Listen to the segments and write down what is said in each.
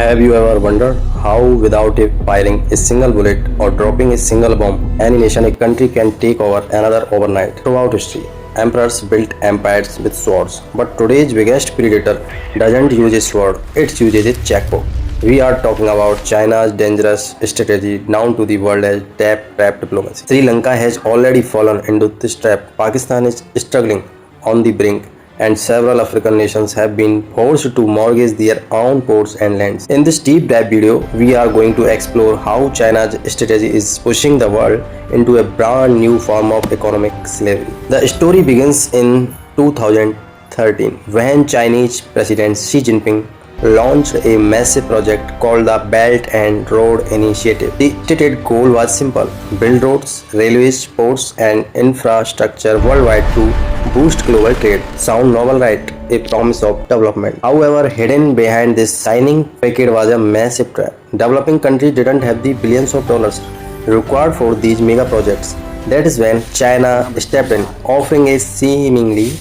Have you ever wondered how, without firing a single bullet or dropping a single bomb, any nation, a country can take over another overnight? Throughout history, emperors built empires with swords, but today's biggest predator doesn't use a sword, it uses a checkbook. We are talking about China's dangerous strategy known to the world as trap diplomacy. Sri Lanka has already fallen into this trap. Pakistan is struggling on the brink, and several African nations have been forced to mortgage their own ports and lands. In this deep dive video, we are going to explore how China's strategy is pushing the world into a brand new form of economic slavery. The story begins in 2013 when Chinese President Xi Jinping launched a massive project called the Belt and Road Initiative. The stated goal was simple: build roads, railways, ports, and infrastructure worldwide to boost global trade. Sound novel, right? A promise of development. However, hidden behind this signing package was a massive trap. Developing countries didn't have the billions of dollars required for these mega projects. That is when China stepped in, offering a seemingly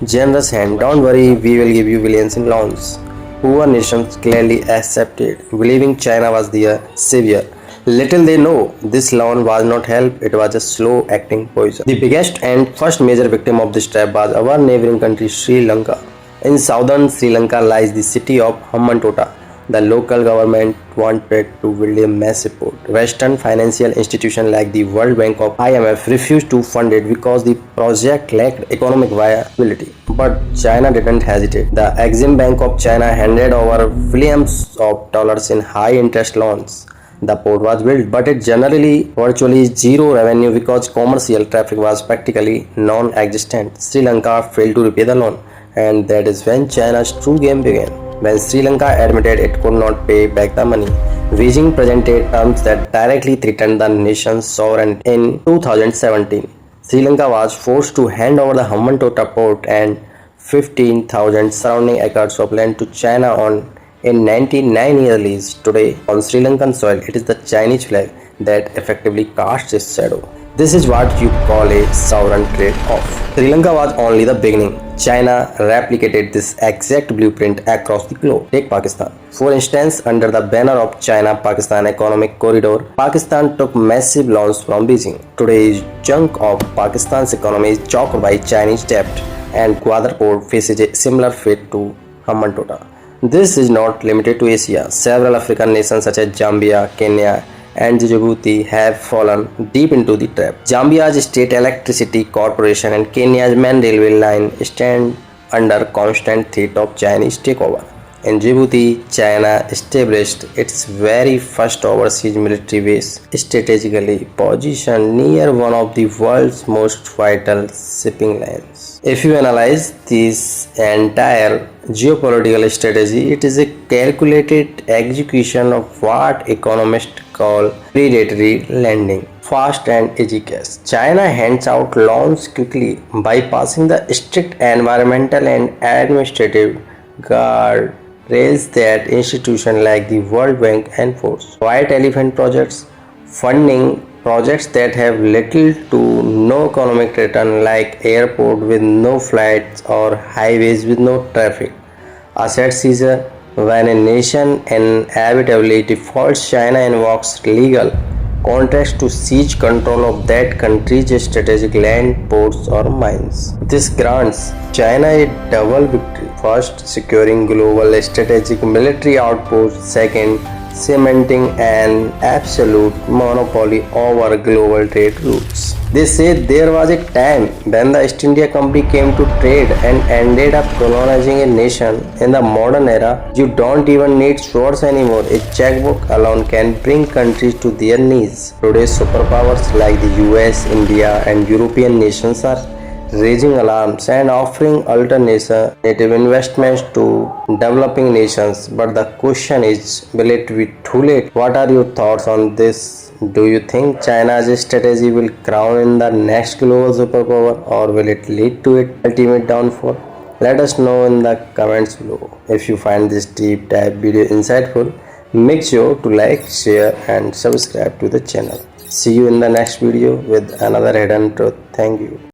generous hand. Don't worry, we will give you billions in loans. Poor nations clearly accepted, believing China was their savior. Little they know, this loan was not help, it was a slow-acting poison. The biggest and first major victim of this trap was our neighboring country Sri Lanka. In southern Sri Lanka lies the city of Hambantota. The local government wanted to build a massive port. Western financial institutions like the World Bank or IMF refused to fund it because the project lacked economic viability. But China didn't hesitate. The Exim Bank of China handed over billions of dollars in high-interest loans. The port was built, but it virtually zero revenue because commercial traffic was practically non-existent. Sri Lanka failed to repay the loan, and that is when China's true game began. When Sri Lanka admitted it could not pay back the money, Beijing presented terms that directly threatened the nation's sovereignty. In 2017, Sri Lanka was forced to hand over the Hambantota Port and 15,000 surrounding acres of land to China on a 99-year lease. Today, on Sri Lankan soil, it is the Chinese flag that effectively casts its shadow. This is what you call a sovereign trade-off. Sri Lanka was only the beginning. China replicated this exact blueprint across the globe. Take Pakistan. For instance, under the banner of China-Pakistan Economic Corridor, Pakistan took massive loans from Beijing. Today's chunk of Pakistan's economy is choked by Chinese debt, and Gwadar Port faces a similar fate to Hambantota. This is not limited to Asia. Several African nations such as Zambia, Kenya, and Djibouti have fallen deep into the trap. Zambia's state electricity corporation and Kenya's main railway line stand under constant threat of Chinese takeover. In Djibouti, China established its very first overseas military base, strategically positioned near one of the world's most vital shipping lanes. If you analyze this entire geopolitical strategy, it is a calculated execution of what economists call predatory lending. Fast and easy cash. China hands out loans quickly, bypassing the strict environmental and administrative guard rails that institutions like the World Bank enforce. White elephant projects, funding projects that have little to no economic return like airport with no flights or highways with no traffic. Asset seizure. When a nation inevitably defaults, China invokes legal contracts to seize control of that country's strategic land, ports, or mines. This grants China a double victory. First, securing global strategic military outposts. Second, cementing an absolute monopoly over global trade routes. They say there was a time when the East India Company came to trade and ended up colonizing a nation. In the modern era, you don't even need swords anymore. A checkbook alone can bring countries to their knees. Today's superpowers like the US, India, and European nations are raising alarms and offering alternative investments to developing nations. But the question is, will it be too late? What are your thoughts on this? Do you think China's strategy will crown in the next global superpower, or will it lead to its ultimate downfall? Let us know in the comments below. If you find this deep dive video insightful, make sure to like, share and subscribe to the channel. See you in the next video with another hidden truth. Thank you.